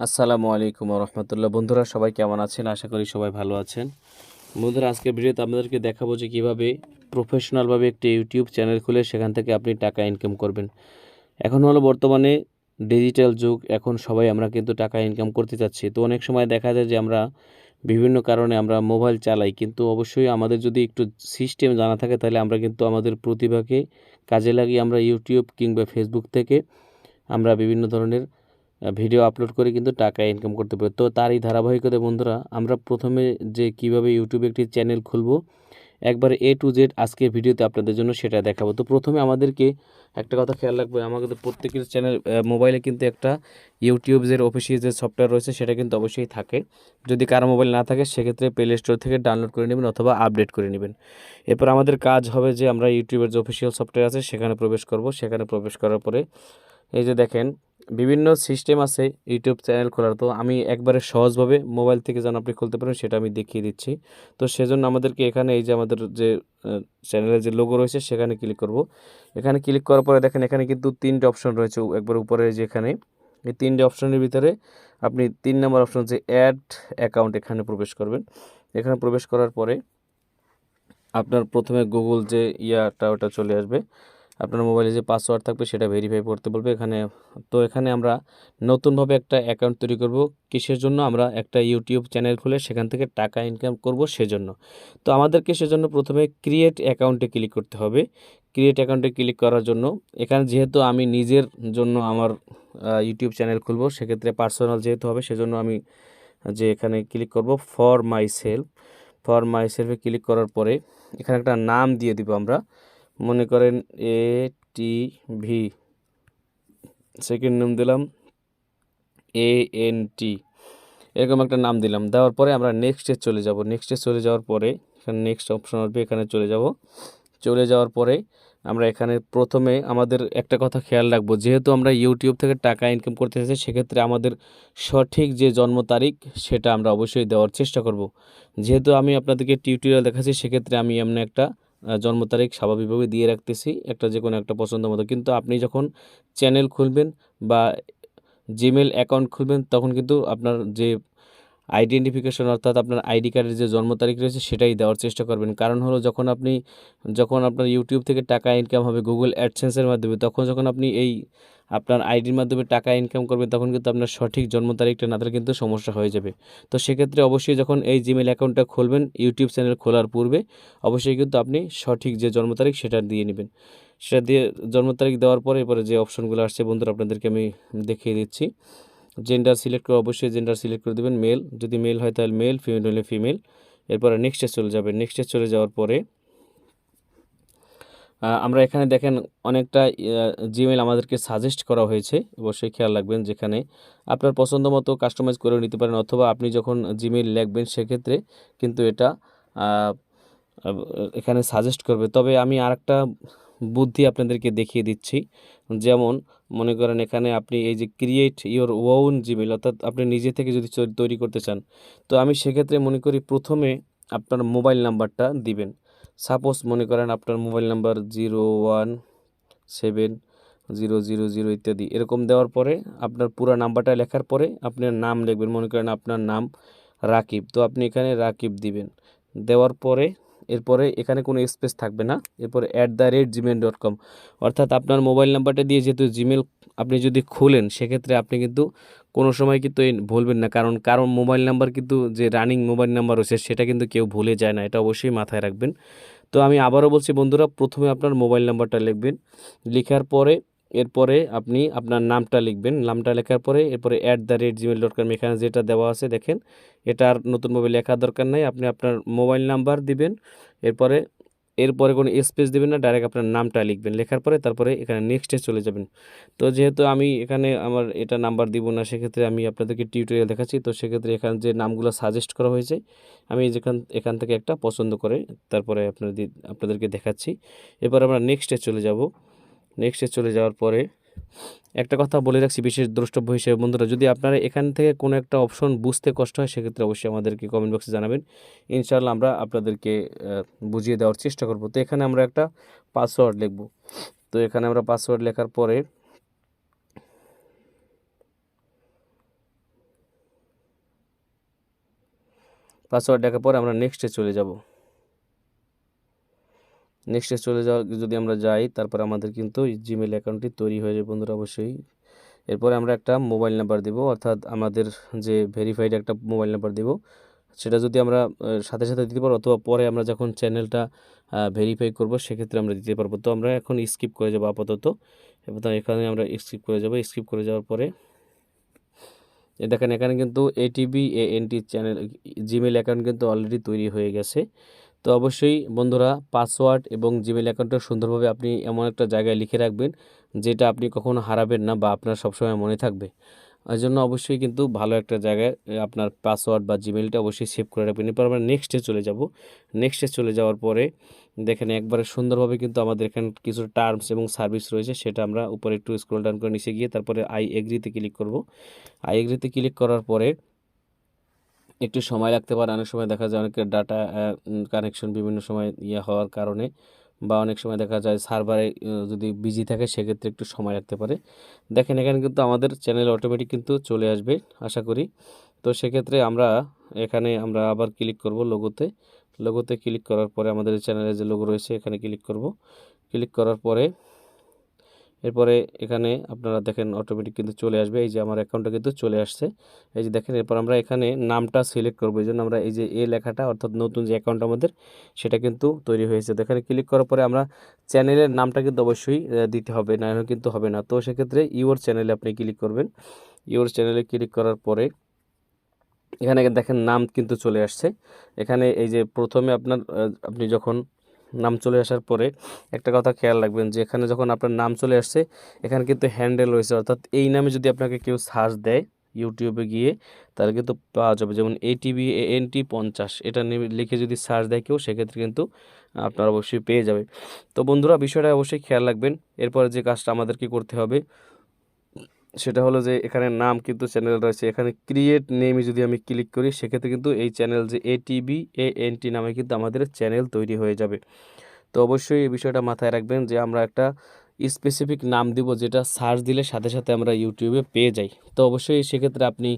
আসসালামু আলাইকুম রহমতুল্লাহ। বন্ধুরা সবাই কেমন আছেন? আশা করি সবাই ভালো আছেন। বন্ধুরা আজকের ভিডিওতে আপনাদেরকে দেখাবো যে কীভাবে প্রফেশনালভাবে একটি ইউটিউব চ্যানেল খুলে সেখান থেকে আপনি টাকা ইনকাম করবেন। এখন হলো বর্তমানে ডিজিটাল যুগ, এখন সবাই আমরা কিন্তু টাকা ইনকাম করতে চাচ্ছি। তো অনেক সময় দেখা যায় যে আমরা বিভিন্ন কারণে আমরা মোবাইল চালাই, কিন্তু অবশ্যই আমাদের যদি একটু সিস্টেম জানা থাকে তাহলে আমরা কিন্তু আমাদের প্রতিভাকে কাজে লাগিয়ে আমরা ইউটিউব কিংবা ফেসবুক থেকে আমরা বিভিন্ন ধরনের ভিডিও আপলোড করে কিন্তু টাকা ইনকাম করতে পারি। তো তারই ধারাবাহিকতায় বন্ধুরা আমরা প্রথমে যে কিভাবে ইউটিউবে একটি চ্যানেল খুলবো একবার A to Z আজকের ভিডিওতে আপনাদের জন্য সেটা দেখাবো। তো প্রথমে আমাদেরকে একটা কথা খেয়াল রাখবো, আমাদের প্রত্যেকের চ্যানেল মোবাইলে কিন্তু একটা ইউটিউবের অফিসিয়াল যে সফটওয়্যার রয়েছে সেটা কিন্তু অবশ্যই থাকে। যদি কারো মোবাইল না থাকে সেক্ষেত্রে প্লে স্টোর থেকে ডাউনলোড করে নেবেন অথবা আপডেট করে নেবেন। এরপর আমাদের কাজ হবে যে আমরা ইউটিউবের যে অফিসিয়াল সফটওয়্যার আছে সেখানে প্রবেশ করব। সেখানে প্রবেশ করার পরে এই যে দেখেন বিভিন্ন সিস্টেম আছে ইউটিউব চ্যানেল খোলার। তো আমি একবারে সহজভাবে মোবাইল থেকে যেন আপনি খুলতে পারেন সেটা আমি দেখিয়ে দিচ্ছি। তো সেজন্য আমাদেরকে এখানে এই যে আমাদের যে চ্যানেলের যে লোগো রয়েছে সেখানে ক্লিক করব। এখানে ক্লিক করার পরে দেখেন এখানে কিন্তু তিনটে অপশন রয়েছে একবার উপরে, যেখানে এই তিনটে অপশনের ভিতরে আপনি 3 নম্বর অপশন যে অ্যাড অ্যাকাউন্ট, এখানে প্রবেশ করবেন। এখানে প্রবেশ করার পরে আপনার প্রথমে গুগল যে ওটা চলে আসবে। আপনার মোবাইলে যে পাসওয়ার্ড থাকবে সেটা ভেরিফাই করতে বলবে এখানে। তো এখানে আমরা নতুনভাবে একটা অ্যাকাউন্ট তৈরি করব। কিসের জন্য? আমরা একটা ইউটিউব চ্যানেল খুলে সেখান থেকে টাকা ইনকাম করব সেজন্য। তো আমাদেরকে সেজন্য প্রথমে ক্রিয়েট অ্যাকাউন্টে ক্লিক করতে হবে। ক্রিয়েট অ্যাকাউন্টে ক্লিক করার জন্য এখানে যেহেতু আমি নিজের জন্য আমার ইউটিউব চ্যানেল খুলব, সেক্ষেত্রে পার্সোনাল যেহেতু হবে সেজন্য আমি যে এখানে ক্লিক করব ফর মাই সেলফ। ফর মাই সেলফে ক্লিক করার পরে এখানে একটা নাম দিয়ে দিব আমরা, মনে করেন ATV, সেকেন্ড নাম দিলাম ANT, এরকম একটা নাম দিলাম। দেওয়ার পরে আমরা নেক্সটে চলে যাব। নেক্সটে চলে যাওয়ার পরে এখানে নেক্সট অপশন আসবে, এখানে চলে যাব। চলে যাওয়ার পরে আমরা এখানে প্রথমে আমাদের একটা কথা খেয়াল রাখবো, যেহেতু আমরা ইউটিউব থেকে টাকা ইনকাম করতে চাইছি সেক্ষেত্রে আমাদের সঠিক যে জন্ম তারিখ সেটা আমরা অবশ্যই দেওয়ার চেষ্টা করব। যেহেতু আমি আপনাদেরকে টিউটোরিয়াল দেখাচ্ছি সেক্ষেত্রে আমি এমন একটা জন্ম তারিখ স্বাভাবিকভাবে দিয়ে রাখতেছি, একটা যে কোনো একটা পছন্দ মতো। কিন্তু আপনি যখন চ্যানেল খুলবেন বা জিমেল অ্যাকাউন্ট খুলবেন তখন কিন্তু আপনার যে আইডেন্টিফিকেশন অর্থাৎ আপনার আইডি কার্ডের যে জন্ম তারিখ রয়েছে সেটাই দেওয়ার চেষ্টা করবেন। কারণ হলো যখন আপনার ইউটিউব থেকে টাকা ইনকাম হবে গুগল অ্যাডসেন্সের মাধ্যমে, তখন যখন আপনি এই আপনার আইডির মাধ্যমে টাকা ইনকাম করবেন তখন কিন্তু আপনার সঠিক জন্ম তারিখটা না থাকলে কিন্তু সমস্যা হয়ে যাবে। তো সেক্ষেত্রে অবশ্যই যখন এই জিমেল অ্যাকাউন্টটা খুলবেন ইউটিউব চ্যানেল খোলার পূর্বে অবশ্যই কিন্তু আপনি সঠিক যে জন্ম তারিখ সেটা দিয়ে নেবেন। সেটা দিয়ে জন্ম তারিখ দেওয়ার পরে এরপরে যে অপশনগুলো আসছে বন্ধুরা আপনাদেরকে আমি দেখিয়ে দিচ্ছি। জেন্ডার সিলেক্ট করে অবশ্যই জেন্ডার সিলেক্ট করে দেবেন মেল, যদি মেল হয় তাহলে মেল, ফিমেল হলে ফিমেল। এরপরে নেক্সটে চলে যাবেন। নেক্সটে চলে যাওয়ার পরে আমরা এখানে দেখেন অনেকটা জিমেল আমাদেরকে সাজেস্ট করা হয়েছে, অবশ্যই খেয়াল রাখবেন। যেখানে আপনার পছন্দ মতো কাস্টমাইজ করে নিতে পারেন, অথবা আপনি যখন জিমেল লিখবেন সেক্ষেত্রে কিন্তু এটা এখানে সাজেস্ট করবে। তবে আমি আরেকটা বুদ্ধি আপনাদেরকে দেখিয়ে দিচ্ছি। যেমন মনে করেন এখানে আপনি এই যে ক্রিয়েট ইওর ওন জিমেল, অর্থাৎ আপনি নিজে থেকে যদি তৈরি করতে চান, তো আমি সেক্ষেত্রে মনে করি প্রথমে আপনার মোবাইল নাম্বারটা দিবেন। সাপোজ মনে করেন আপনার মোবাইল নাম্বার 017000 ইত্যাদি এরকম দেওয়ার পরে আপনার পুরো নাম্বারটা লেখার পরে আপনার নাম লিখবেন। মনে করেন আপনার নাম রাকিব, তো আপনি এখানে রাকিব দিবেন। দেওয়ার পরে এরপরে এখানে কোনো স্পেস থাকবে না, এরপরে @gmail.com, অর্থাৎ আপনার মোবাইল নাম্বারটা দিয়ে যেহেতু জিমেল আপনি যদি খুলেন সেক্ষেত্রে আপনি কিন্তু কোনো সময় কিন্তু এই ভুলবেন না, কারণ মোবাইল নাম্বার কিন্তু যে রানিং মোবাইল নাম্বার রয়েছে সেটা কিন্তু কেউ ভুলে যায় না, এটা অবশ্যই মাথায় রাখবেন। তো আমি আবারও বলছি বন্ধুরা, প্রথমে আপনার মোবাইল নাম্বারটা লিখবেন। লেখার পরে এরপরে আপনি আপনার নামটা লিখবেন। নামটা লেখার পরে এরপরে @gmail.com, এখানে যেটা দেওয়া আছে দেখেন, এটা আর নতুনভাবে লেখার দরকার নাই। আপনি আপনার মোবাইল নাম্বার দিবেন, এরপরে এরপরে কোনো স্পেস দিবেন না, ডাইরেক্ট আপনার নামটা লিখবেন। লেখার পরে তারপরে এখানে নেক্সটে চলে যাবেন। তো যেহেতু আমি এখানে আমার এটা নাম্বার দিব না সেক্ষেত্রে আমি আপনাদেরকে টিউটোরিয়াল দেখাচ্ছি। তো সেক্ষেত্রে এখানে যে নামগুলো সাজেস্ট করা হয়েছে আমি এখান থেকে একটা পছন্দ করে তারপরে আপনাদেরকে দেখাচ্ছি। এরপর আমরা নেক্সটে চলে যাব। নেক্সটে চলে যাওয়ার পরে একটা কথা বলে রাখছি বিশেষ দ্রষ্টব্য হিসেবে বন্ধুরা, যদি আপনারা এখান থেকে কোনো একটা অপশন বুঝতে কষ্ট হয় সেক্ষেত্রে অবশ্যই আমাদেরকে কমেন্ট বক্সে জানাবেন। ইনশাআল্লাহ আমরা আপনাদেরকে বুঝিয়ে দেওয়ার চেষ্টা করব। তো এখানে আমরা একটা পাসওয়ার্ড লিখব। তো এখানে আমরা পাসওয়ার্ড লেখার পরে পাসওয়ার্ড লেখার পরে আমরা নেক্সটে চলে যাব। নেক্সটে চলে যাওয়া যদি আমরা যাই, তারপর আমাদের কিন্তু জিমেল অ্যাকাউন্টটি তৈরি হয়ে যাবে বন্ধুরা অবশ্যই। এরপরে আমরা একটা মোবাইল নাম্বার দিব, অর্থাৎ আমাদের যে ভেরিফাইড একটা মোবাইল নাম্বার দিব, সেটা যদি আমরা সাথে সাথে দিতে পারবো অথবা পরে আমরা যখন চ্যানেলটা ভেরিফাই করব সেক্ষেত্রে আমরা দিতে পারবো। তো আমরা এখন স্কিপ করে যাব আপাতত। এবার এখানে আমরা স্কিপ করে যাব। স্কিপ করে যাওয়ার পরে দেখেন এখানে কিন্তু ATBANT চ্যানেল জিমেল অ্যাকাউন্ট কিন্তু অলরেডি তৈরি হয়ে গেছে। তো অবশ্যই বন্ধুরা পাসওয়ার্ড এবং জিমেল অ্যাকাউন্টটা সুন্দরভাবে আপনি এমন একটা জায়গায় লিখে রাখবেন যেটা আপনি কখনো হারাবেন না বা আপনার সবসময় মনে থাকবে। এই জন্য অবশ্যই কিন্তু ভালো একটা জায়গায় আপনার পাসওয়ার্ড বা জিমেলটা অবশ্যই সেভ করে রাখবেন। এরপর আমরা নেক্সটে চলে যাব। নেক্সটে চলে যাওয়ার পরে দেখেন একবারে সুন্দরভাবে কিন্তু আমাদের এখানে কিছু টার্মস এবং সার্ভিস রয়েছে, সেটা আমরা উপরে একটু স্ক্রল ডাউন করে নিচে গিয়ে তারপরে আই এগ্রিতে ক্লিক করব। আই এগ্রিতে ক্লিক করার পরে একটু সময় লাগতে পারে, অনেক সময় দেখা যায় অনেকের ডাটা কানেকশন বিভিন্ন সময় হওয়ার কারণে বা অনেক সময় দেখা যায় সার্ভারে যদি বিজি থাকে সেক্ষেত্রে একটু সময় লাগতে পারে। দেখেন এখানে কিন্তু আমাদের চ্যানেল অটোমেটিক কিন্তু চলে আসবে আশা করি। তো সেক্ষেত্রে এখানে আমরা আবার ক্লিক করব লোগোতে। লোগোতে ক্লিক করার পরে আমাদের চ্যানেলের যে লোগো রয়েছে এখানে ক্লিক করব। ক্লিক করার পরে এরপরে এখানে আপনারা দেখেন অটোমেটিক কিন্তু চলে আসবে। এই যে আমার অ্যাকাউন্টটা কিন্তু চলে আসছে, এই যে দেখেন। এরপর আমরা এখানে নামটা সিলেক্ট করবো, এই জন্য আমরা এই যে লেখাটা অর্থাৎ নতুন যে অ্যাকাউন্ট আমাদের সেটা কিন্তু তৈরি হয়েছে। তো এখানে ক্লিক করার পরে আমরা চ্যানেলের নামটা কিন্তু অবশ্যই দিতে হবে, না হলে কিন্তু হবে না। তো সেক্ষেত্রে ইওর চ্যানেলে আপনি ক্লিক করবেন। ইওর চ্যানেলে ক্লিক করার পরে এখানে দেখেন নাম কিন্তু চলে আসছে। এখানে এই যে প্রথমে আপনি যখন নাম চলে আসার পরে একটা কথা খেয়াল রাখবেন যে এখানে যখন আপনার নাম চলে আসছে এখানে কিন্তু হ্যান্ডেল রয়েছে, অর্থাৎ এই নামে যদি আপনাকে কেউ সার্চ দেয় ইউটিউবে গিয়ে তাহলে কিন্তু পাওয়া যাবে। যেমন ATBANT50 এটা লিখে যদি সার্চ দেয় কেউ সেক্ষেত্রে কিন্তু আপনার অবশ্যই পেয়ে যাবে। তো বন্ধুরা বিষয়টা অবশ্যই খেয়াল রাখবেন। এরপরে যে কাজটা আমাদেরকে করতে হবে সেটা হলো যে এখানে নাম কিন্তু চ্যানেল রয়েছে, এখানে ক্রিয়েট নেমে যদি আমি ক্লিক করি সেক্ষেত্রে কিন্তু এই চ্যানেল যে ATBANT নামে কিন্তু আমাদের চ্যানেল তৈরি হয়ে যাবে। তো অবশ্যই এই বিষয়টা মাথায় রাখবেন যে আমরা একটা স্পেসিফিক নাম দিব যেটা সার্চ দিলে সাথে সাথে আমরা ইউটিউবে পেয়ে যাই। তো অবশ্যই সেক্ষেত্রে আপনি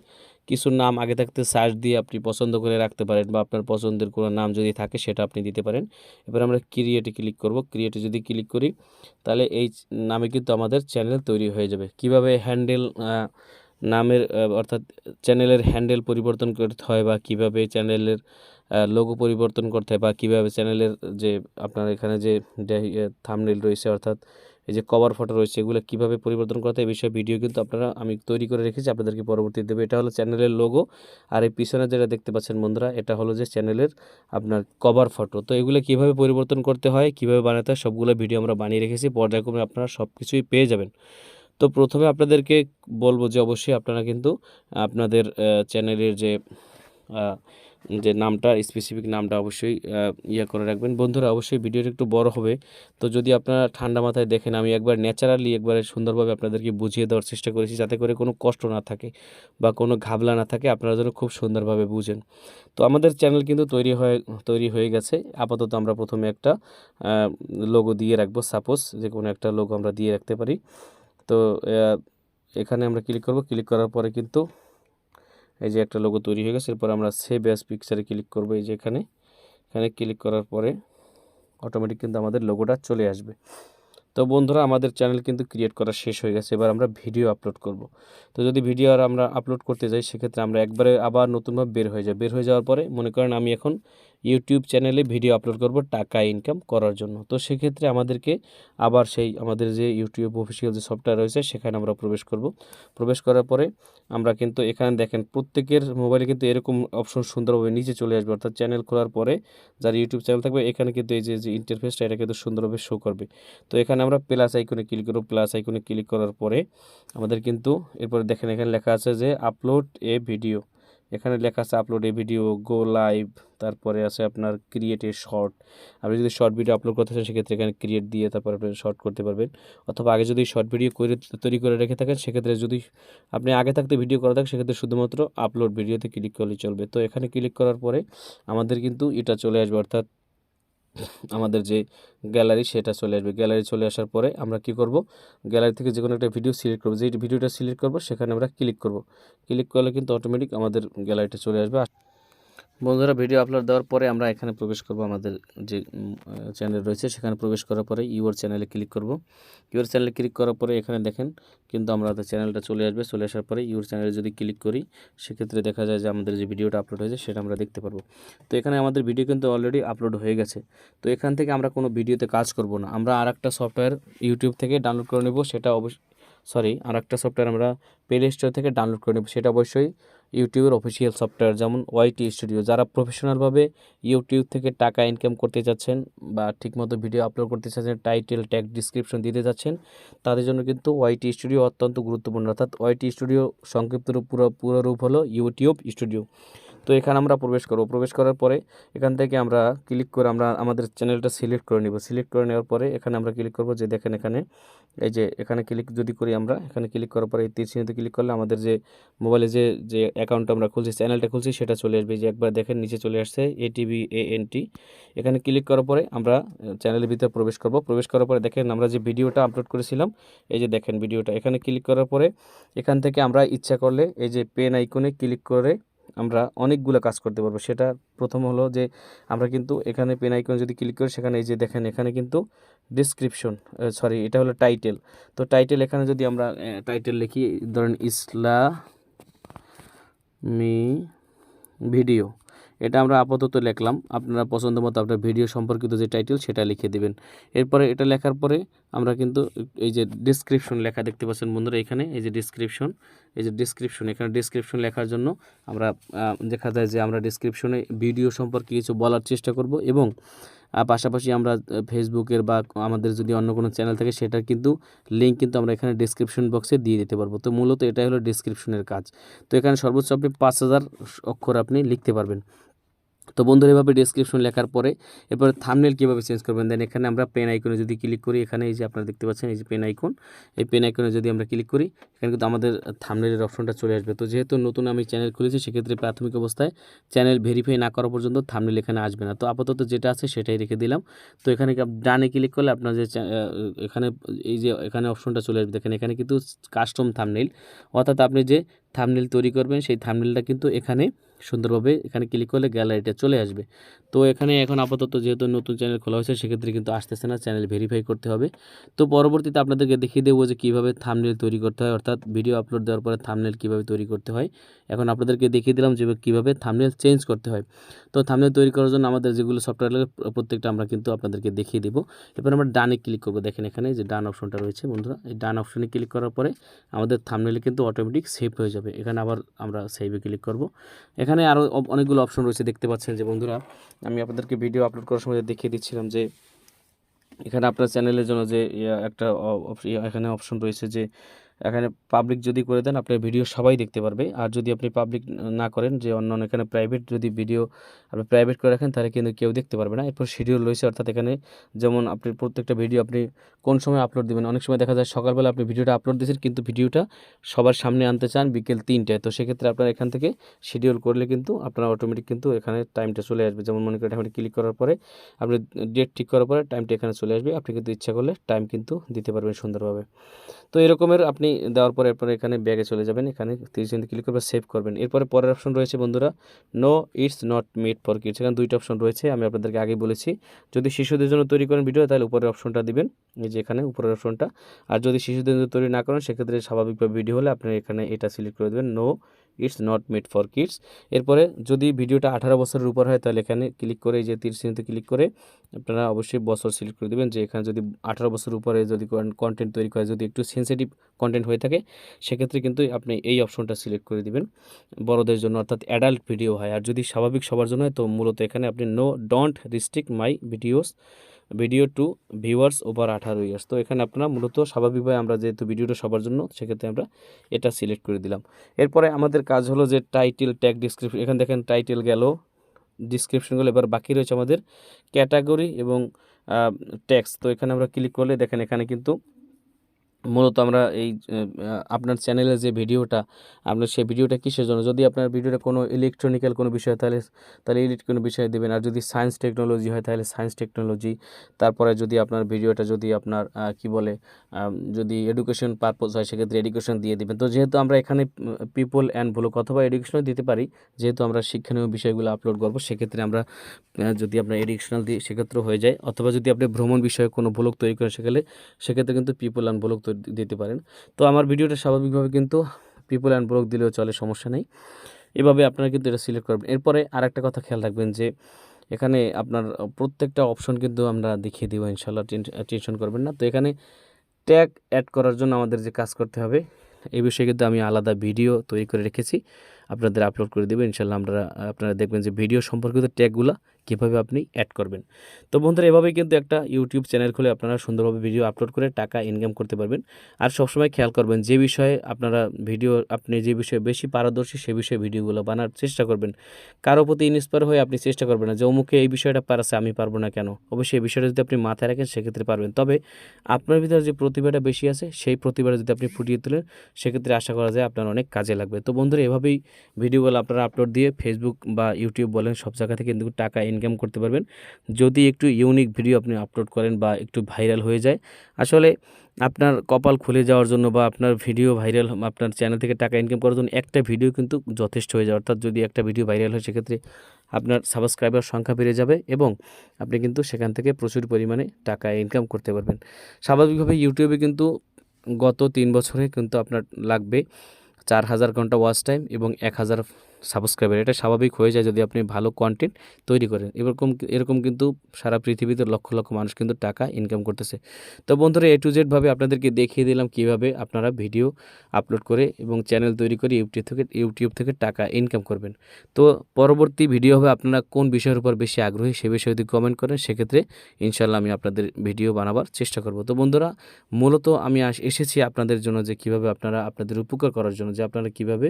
কিছু নাম আগে থাকতে সার্চ দিয়ে আপনি পছন্দ করে রাখতে পারেন বা আপনার পছন্দের কোনো নাম যদি থাকে সেটা আপনি দিতে পারেন। এবার আমরা ক্রিয়েটে ক্লিক করব। ক্রিয়েটে যদি ক্লিক করি তাহলে এই নামে কিন্তু আমাদের চ্যানেল তৈরি হয়ে যাবে। কিভাবে হ্যান্ডেল নামের অর্থাৎ চ্যানেলের হ্যান্ডেল পরিবর্তন করতে হয় বা কিভাবে চ্যানেলের লোগো পরিবর্তন করতে হয় বা কীভাবে চ্যানেলের যে আপনার এখানে যে থাম্বনেল রয়েছে অর্থাৎ এই যে কভার ফটো রয়েছে এগুলো কীভাবে পরিবর্তন করতে হয় এই বিষয়ে ভিডিও কিন্তু আমি তৈরি করে রেখেছি, আপনাদেরকে পরবর্তীতে দেবো। এটা হলো চ্যানেলের লোগো, আর এই পিছনে যেটা দেখতে পাচ্ছেন বন্ধুরা এটা হলো যে চ্যানেলের আপনার কভার ফটো। তো এগুলো কীভাবে পরিবর্তন করতে হয় কীভাবে বানাতে হয় সবগুলো ভিডিও আমরা বানিয়ে রেখেছি, পর্যায়ক্রমে আপনারা সব কিছুই পেয়ে যাবেন। তো প্রথমে আপনাদেরকে বলবো যে অবশ্যই আপনারা কিন্তু আপনাদের চ্যানেলের যে নামটা স্পেসিফিক নামটা অবশ্যই করে রাখবেন। বন্ধুরা অবশ্যই ভিডিওটা একটু বড় হবে, তো যদি আপনারা ঠান্ডা মাথায় দেখেন আমি একবার ন্যাচারালি একবারে সুন্দরভাবে আপনাদেরকে বুঝিয়ে দেওয়ার চেষ্টা করেছি যাতে করে কোনো কষ্ট না থাকে বা কোনো ঘাবলা না থাকে, আপনারা যেন খুব সুন্দরভাবে বুঝেন। তো আমাদের চ্যানেল কিন্তু তৈরি হয়ে গেছে। আপাতত আমরা প্রথমে একটা লোগো দিয়ে রাখবো, সাপোজ যে কোনো একটা লোগো আমরা দিয়ে রাখতে পারি। তো এখানে আমরা ক্লিক করব। ক্লিক করার পরে কিন্তু এই যে একটা লোগো তৈরি হয়ে গেছে। এরপর আমরা সেভ অ্যাজ পিকচারে ক্লিক করব। এই যে এখানে ক্লিক করার পরে অটোমেটিক কিন্তু আমাদের লোগোটা চলে আসবে। তো বন্ধুরা আমাদের চ্যানেল কিন্তু ক্রিয়েট করা শেষ হয়ে গেছে, এবার আমরা ভিডিও আপলোড করব। তো যদি ভিডিও আর আমরা আপলোড করতে যাই সেক্ষেত্রে আমরা একবারে আবার নতুনভাবে বের হয়ে যাওয়ার পরে মনে করেন আমি এখন ইউটিউব চ্যানেলে ভিডিও আপলোড করব টাকা ইনকাম করার জন্য। তো সেক্ষেত্রে আমাদেরকে আবার সেই আমাদের যে ইউটিউব অফিসিয়াল যে সফটওয়্যার রয়েছে সেখানে আমরা প্রবেশ করব। প্রবেশ করার পরে আমরা কিন্তু এখানে দেখেন প্রত্যেকের মোবাইলে কিন্তু এরকম অপশন সুন্দরভাবে নিচে চলে আসবে, অর্থাৎ চ্যানেল খোলার পরে যার ইউটিউব চ্যানেল থাকবে এখানে কিন্তু এই যে ইন্টারফেসটা এটা কিন্তু সুন্দরভাবে শো করবে। তো এখানে আমরা প্লাস আইকনে ক্লিক করব। প্লাস আইকনে ক্লিক করার পরে আমাদের কিন্তু এরপরে দেখেন এখানে লেখা আছে যে আপলোড এ ভিডিও, এখানে লেখা আছে আপলোড এ ভিডিও, গো লাইভ, তারপরে আছে আপনার ক্রিয়েট এ শর্ট। আপনি যদি শর্ট ভিডিও আপলোড করতে চান সেক্ষেত্রে এখানে ক্রিয়েট দিয়ে তারপর আপনি শর্ট করতে পারবেন, অথবা আগে যদি শর্ট ভিডিও তৈরি করে রেখে থাকেন সেক্ষেত্রে যদি আপনি আগে থাকতে ভিডিও করা থাকেন সেক্ষেত্রে শুধুমাত্র আপলোড ভিডিওতে ক্লিক করলেই চলবে। তো এখানে ক্লিক করার পরে আমাদের কিন্তু এটা চলে আসবে, অর্থাৎ আমাদের যে গ্যালারি সেটা চলে আসবে। গ্যালারি চলে আসার পরে আমরা কি করব, গ্যালারি থেকে যে কোনো একটা ভিডিও সিলেক্ট করব। যে ভিডিওটা সিলেক্ট করব সেখানে আমরা ক্লিক করব। ক্লিক করলে কিন্তু অটোমেটিক আমাদের গ্যালারিটা চলে আসবে। বন্ধুরা ভিডিও আপলোড দেওয়ার পরে আমরা এখানে প্রবেশ করব, আমাদের যে চ্যানেল রয়েছে সেখানে প্রবেশ করার পরে ইউর চ্যানেলে ক্লিক করব। ইউর চ্যানেলে ক্লিক করার পরে এখানে দেখেন কিন্তু আমাদের চ্যানেলটা চলে আসবে। চলে আসার পরে ইউর চ্যানেলে যদি ক্লিক করি সেক্ষেত্রে দেখা যায় যে আমাদের যে ভিডিওটা আপলোড হয়েছে সেটা আমরা দেখতে পারবো। তো এখানে আমাদের ভিডিও কিন্তু অলরেডি আপলোড হয়ে গেছে। তো এখান থেকে আমরা কোনো ভিডিওতে কাজ করব না, আমরা আরেকটা সফটওয়্যার ইউটিউব থেকে ডাউনলোড করে নেব। সেটা আরেকটা সফটওয়্যার আমরা প্লে স্টোর থেকে ডাউনলোড করে নেব। সেটা অবশ্যই ইউটিউবের অফিসিয়াল সফটওয়্যার, যেমন ওয়াইটি স্টুডিও। যারা প্রফেশনালভাবে ইউটিউব থেকে টাকা ইনকাম করতে চাচ্ছেন বা ঠিকমতো ভিডিও আপলোড করতে চাচ্ছেন, টাইটেল ট্যাগ ডিসক্রিপশন দিতে চাচ্ছেন, তাদের জন্য কিন্তু ওয়াইটি স্টুডিও অত্যন্ত গুরুত্বপূর্ণ। অর্থাৎ ওয়াইটি স্টুডিও সংক্ষিপ্ত পুরো রূপ হলো ইউটিউব স্টুডিও। তো এখানে আমরা প্রবেশ করব। প্রবেশ করার পরে এখান থেকে আমরা ক্লিক করে আমরা আমাদের চ্যানেলটা সিলেক্ট করে নিব। সিলেক্ট করে নেওয়ার পরে এখানে আমরা ক্লিক করব, যে দেখেন এখানে এই যে এখানে ক্লিক যদি করি, আমরা এখানে ক্লিক করার পরে এই তীর চিহ্নতে ক্লিক করলে আমাদের যে মোবাইলে যে অ্যাকাউন্টটা আমরা খুলছি, চ্যানেলটা খুলছি, সেটা চলে আসবে। যে একবার দেখেন নিচে চলে আসছে ATBANT। এখানে ক্লিক করার পরে আমরা চ্যানেলের ভিতরে প্রবেশ করব। প্রবেশ করার পরে দেখেন আমরা যে ভিডিওটা আপলোড করেছিলাম, এই যে দেখেন ভিডিওটা, এখানে ক্লিক করার পরে এখান থেকে আমরা ইচ্ছা করলে এই যে পেন আইকনে ক্লিক করে আমরা অনেকগুলো কাজ করতে পারবো। সেটা প্রথম হলো যে আমরা কিন্তু এখানে পেন আইকন যদি ক্লিক করি, সেখানে এই যে দেখেন এখানে কিন্তু ডিসক্রিপশন, এটা হলো টাইটেল। তো টাইটেল এখানে যদি আমরা টাইটেল লিখি, ধরেন ইসলামি ভিডিও, এটা আমরা আপাতত লিখলাম। আপনারা পছন্দ মতো আপনার ভিডিও সম্পর্কিত যে টাইটেল সেটা লিখে দিবেন। এরপরে এটা লেখার পরে আমরা কিন্তু এই যে ডিসক্রিপশন লেখা দেখতে পাচ্ছেন বন্ধুরা, এখানে এই যে ডিসক্রিপশন, এখানে ডিসক্রিপশন লেখার জন্য আমরা দেখা যায় যে আমরা ডিসক্রিপশনে ভিডিও সম্পর্কে কিছু বলার চেষ্টা করব, এবং পাশাপাশি আমরা ফেসবুকের বা আমাদের যদি অন্য কোনো চ্যানেল থাকে সেটার কিন্তু লিঙ্ক কিন্তু আমরা এখানে ডিসক্রিপশন বক্সে দিয়ে দিতে পারবো। তো মূলত এটাই হলো ডিসক্রিপশনের কাজ। তো এখানে সর্বোচ্চ আপনি 5000 অক্ষর আপনি লিখতে পারবেন। তো বন্ধুরা এভাবে ডেসক্রিপশন লেখার পরে এরপরে থাম্বনেল কীভাবে চেঞ্জ করবেন, দেন এখানে আমরা পেন আইকনে যদি ক্লিক করি, এখানে এই যে আপনারা দেখতে পাচ্ছেন এই যে পেন আইকন, এই পেন আইকনে যদি আমরা ক্লিক করি এখানে কিন্তু আমাদের থাম্বনেলের অপশনটা চলে আসবে। তো যেহেতু নতুন আমি চ্যানেল খুলেছি সেক্ষেত্রে প্রাথমিক অবস্থায় চ্যানেল ভেরিফাই না করা পর্যন্ত থাম্বনেল এখানে আসবে না। তো আপাতত যেটা আছে সেটাই রেখে দিলাম। তো এখানে ডানে ক্লিক করলে আপনার যে এখানে এই যে এখানে অপশনটা চলে আসবে, দেখেন এখানে কিন্তু কাস্টম থাম্বনেল, অর্থাৎ আপনি যে থাম্বনেল তৈরি করবেন সেই থাম্বনেলটা কিন্তু এখানে সুন্দরভাবে এখানে ক্লিক করলে গ্যালারিটা চলে আসবে। তো এখানে এখন আপাতত যেহেতু নতুন চ্যানেল খোলা হয়েছে সেক্ষেত্রে কিন্তু আসতেছে না, চ্যানেল ভেরিফাই করতে হবে। তো পরবর্তীতে আপনাদেরকে দেখিয়ে দেবো যে কীভাবে থাম্বনেল তৈরি করতে হয়, অর্থাৎ ভিডিও আপলোড দেওয়ার পরে থাম্বনেল কীভাবে তৈরি করতে হয়। এখন আপনাদেরকে দেখিয়ে দিলাম যে কীভাবে থাম্বনেল চেঞ্জ করতে হয়। তো থাম্বনেল তৈরি করার জন্য আমাদের যেগুলো সফটওয়্যার লাগে প্রত্যেকটা আমরা কিন্তু আপনাদেরকে দেখিয়ে দেবো। এরপর আমরা ডানে ক্লিক করবো, দেখেন এখানে যে ডান অপশনটা রয়েছে বন্ধুরা, এই ডান অপশনে ক্লিক করার পরে আমাদের থাম্বনেল কিন্তু অটোমেটিক সেভ হয়ে যাবে। এখানে আবার আমরা সেভে ক্লিক করব। এখানে আরও অনেকগুলো অপশন রয়েছে, দেখতে পাচ্ছেন যে বন্ধুরা আমি আপনাদেরকে ভিডিও আপলোড করার সময় দেখিয়ে দিচ্ছিলাম যে এখানে আপনার চ্যানেলের জন্য যে একটা এখানে অপশন রয়েছে যে এখানে পাবলিক যদি করে দেন আপনার ভিডিও সবাই দেখতে পারবে। আর যদি আপনি পাবলিক না করেন, যে অন্য এখানে প্রাইভেট যদি ভিডিও আপনি প্রাইভেট করে রাখেন তাহলে কিন্তু কেউ দেখতে পারবে না। এরপর শিডিউল রয়েছে, অর্থাৎ এখানে যেমন আপনি প্রত্যেকটা ভিডিও আপনি কোন সময় আপলোড দেবেন। অনেক সময় দেখা যায় সকালবেলা আপনি ভিডিওটা আপলোড দিয়েছেন কিন্তু ভিডিওটা সবার সামনে আনতে চান বিকেল 3টায়, তো সেক্ষেত্রে আপনার এখান থেকে শিডিউল করলে কিন্তু আপনার অটোমেটিক কিন্তু এখানে টাইমটা চলে আসবে। যেমন মনে করেন এখানে ক্লিক করার পরে আপনি ডেট ঠিক করার পরে টাইমটা এখানে চলে আসবে, আপনি কিন্তু ইচ্ছা করলে টাইম কিন্তু দিতে পারবেন সুন্দরভাবে। তো এরকমের আপনি দেওয়ার পরে এরপরে এখানে ব্যাগে চলে যাবেন, এখানে 30 ক্লিক করবেন, সেভ করবেন। এরপরে পরের অপশন রয়েছে বন্ধুরা no it's not made for kids. এখানে দুইটা অপশন রয়েছে, আমি আপনাদেরকে আগে বলেছি যদি শিশুদের জন্য তৈরি করেন ভিডিও তাহলে উপরের অপশনটা দিবেন, এই যে এখানে উপরের অপশনটা। আর যদি শিশুদের জন্য তৈরি না করেন সেক্ষেত্রে স্বাভাবিকভাবে ভিডিও হলে আপনি এখানে এটা সিলেক্ট করে দেবেন no it's not made for kids. এরপরে যদি ভিডিওটা 18 বছরের উপর হয় তাহলে এখানে ক্লিক করে এই যে 30 ক্লিক করে আপনারা অবশ্যই বছর সিলেক্ট করে দেবেন, যে এখানে যদি 18 বছর উপরে যদি কন্টেন্ট তৈরি করে যদি একটু সেন্সিটিভ কন্টেন্ট হয়ে থাকে সেক্ষেত্রে কিন্তু আপনি এই অপশনটা সিলেক্ট করে দিবেন বড়দের জন্য, অর্থাৎ অ্যাডাল্ট ভিডিও হয়। আর যদি স্বাভাবিক সবার জন্য হয় তো মূলত এখানে আপনি don't restrict my video to viewers over 18 years. তো এখানে আপনারা মূলত স্বাভাবিকভাবে আমরা যেহেতু ভিডিওটা সবার জন্য সেক্ষেত্রে আমরা এটা সিলেক্ট করে দিলাম। এরপরে আমাদের কাজ হলো যে টাইটেল ট্যাগ ডিসক্রিপশন, এখানে দেখেন টাইটেল গেল, ডিসক্রিপশনগুলো। এবার বাকি রয়েছে আমাদের ক্যাটাগরি এবং ট্যাক্স। তো এখানে আমরা ক্লিক করলে দেখেন এখানে কিন্তু মূলত আমরা এই আপনার চ্যানেলে যে ভিডিওটা আপনার সেই ভিডিওটা কিসের জন্য, যদি আপনার ভিডিওটা কোনো ইলেকট্রনিক্যাল কোনো বিষয় তাহলে কোনো বিষয় দেবেন, আর যদি সায়েন্স টেকনোলজি হয় তাহলে সায়েন্স টেকনোলজি, তারপরে যদি আপনার ভিডিওটা যদি আপনার কি বলে যদি এডুকেশন পারপোজ হয় সেক্ষেত্রে এডুকেশন দিয়ে দিবেন। তো যেহেতু আমরা এখানে পিপল অ্যান্ড ব্লগ অথবা এডুকেশনও দিতে পারি, যেহেতু আমরা শিক্ষণীয় বিষয়গুলো আপলোড করবো সেক্ষেত্রে আমরা যদি আপনার এডুকেশনাল দিই সেক্ষেত্রেও হয়ে যায়, অথবা যদি আপনি ভ্রমণ বিষয়ে কোনো ব্লগ তৈরি করেন সেক্ষেত্রে কিন্তু পিপল অ্যান্ড ব্লগ দিতে পারেন। তো আমার ভিডিওটা স্বাভাবিকভাবে কিন্তু পিপল অ্যান্ড ব্লগ দিলেও চলে, সমস্যা নেই। এভাবে আপনারা কিন্তু এটা সিলেক্ট করবেন। এরপরে আরেকটা কথা খেয়াল রাখবেন যে এখানে আপনার প্রত্যেকটা অপশন কিন্তু আমরা দেখিয়ে দিব ইনশাল্লাহ, টেনশন করবেন না। তো এখানে ট্যাগ অ্যাড করার জন্য আমাদের যে কাজ করতে হবে এই বিষয়ে কিন্তু আমি আলাদা ভিডিও তৈরি করে রেখেছি, আপনাদের আপলোড করে দেবেন ইনশাল্লাহ। আপনারা দেখবেন যে ভিডিও সম্পর্কিত ট্যাগগুলো কীভাবে আপনি অ্যাড করবেন। তো বন্ধুরা, এভাবেই কিন্তু একটা ইউটিউব চ্যানেল খুলে আপনারা সুন্দরভাবে ভিডিও আপলোড করে টাকা ইনকাম করতে পারবেন। আর সবসময় খেয়াল করবেন যে বিষয়ে আপনারা আপনি যে বিষয়ে বেশি পারদর্শী সে বিষয়ে ভিডিওগুলো বানার চেষ্টা করবেন। কারো প্রতি ইন্সপায়ার হয়ে আপনি চেষ্টা করবেন না যে অমুকে এই বিষয়টা পারছে আমি পারবো না কেন। অবশ্যই এই বিষয়টা যদি আপনি মাথায় রাখেন সেক্ষেত্রে পারবেন। তবে আপনার ভিতরে যে প্রতিভাটা বেশি আছে সেই প্রতিভাটা যদি আপনি ফুটিয়ে তোলেন সেক্ষেত্রে আশা করা যায় আপনার অনেক কাজে লাগবে। তো বন্ধুরা, এভাবেই ভিডিওগুলো আপনারা আপলোড দিয়ে ফেসবুক বা ইউটিউব বলেন সব জায়গা থেকে কিন্তু টাকা ইনকাম করতে পারবেন, যদি একটু ইউনিক ভিডিও আপনি আপলোড করেন বা একটু ভাইরাল হয়ে যায়। আসলে আপনার কপাল খুলে যাওয়ার জন্য বা আপনার ভিডিও ভাইরাল আপনার চ্যানেল থেকে টাকা ইনকাম করার জন্য একটা ভিডিও কিন্তু যথেষ্ট হয়ে যায়। অর্থাৎ যদি একটা ভিডিও ভাইরাল হয় সেক্ষেত্রে আপনার সাবস্ক্রাইবার সংখ্যা বেড়ে যাবে এবং আপনি কিন্তু সেখান থেকে প্রচুর পরিমাণে টাকা ইনকাম করতে পারবেন। স্বাভাবিকভাবে ইউটিউবে কিন্তু গত 3 বছরে কিন্তু আপনার লাগবে 4000 ঘন্টা ওয়াচ টাইম এবং 1000 সাবস্ক্রাইবার। এটা স্বাভাবিক হয়ে যায় যদি আপনি ভালো কন্টেন্ট তৈরি করেন। এরকম কিন্তু সারা পৃথিবীতে লক্ষ লক্ষ মানুষ কিন্তু টাকা ইনকাম করতেছে। তো বন্ধুরা, A to Z ভাবে আপনাদেরকে দেখিয়ে দিলাম কিভাবে আপনারা ভিডিও আপলোড করে এবং চ্যানেল তৈরি করে ইউটিউব থেকে টাকা ইনকাম করবেন। তো পরবর্তী ভিডিও হবে আপনারা কোন বিষয়ের উপর বেশি আগ্রহী সে বিষয়ে যদি কমেন্ট করেন সেক্ষেত্রে ইনশাল্লাহ আমি আপনাদের ভিডিও বানাবার চেষ্টা করব। তো বন্ধুরা, মূলত আমি এসেছি আপনাদের জন্য যে কিভাবে আপনারা আপনাদের উপকার করার জন্য যে আপনারা কিভাবে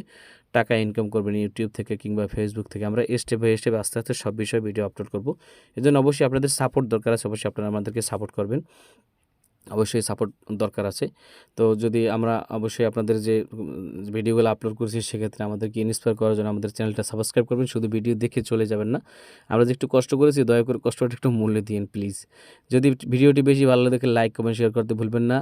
টাকা ইনকাম করবেন ইউটিউব থেকে কিংবা ফেসবুক থেকে। আমরা স্টেপ বাই স্টেপ আস্তে আস্তে সব বিষয়ে ভিডিও আপলোড করব। এজন্য অবশ্যই আপনাদের সাপোর্ট দরকার আছে, অবশ্যই আপনারা আমাদেরকে সাপোর্ট করবেন, অবশ্যই সাপোর্ট দরকার আছে। তো যদি আমরা অবশ্যই আপনাদের যে ভিডিওগুলো আপলোড করছি সেক্ষেত্রে আমাদেরকে ইন্সপায়ার করার জন্য আমাদের চ্যানেলটা সাবস্ক্রাইব করবেন, শুধু ভিডিও দেখে চলে যাবেন না। আমরা যে একটু কষ্ট করেছি দয়া করে কষ্টটা একটু মূল্য দিন প্লিজ। যদি ভিডিওটি বেশি ভালো লাগে লাইক কমেন্ট শেয়ার করতে ভুলবেন না।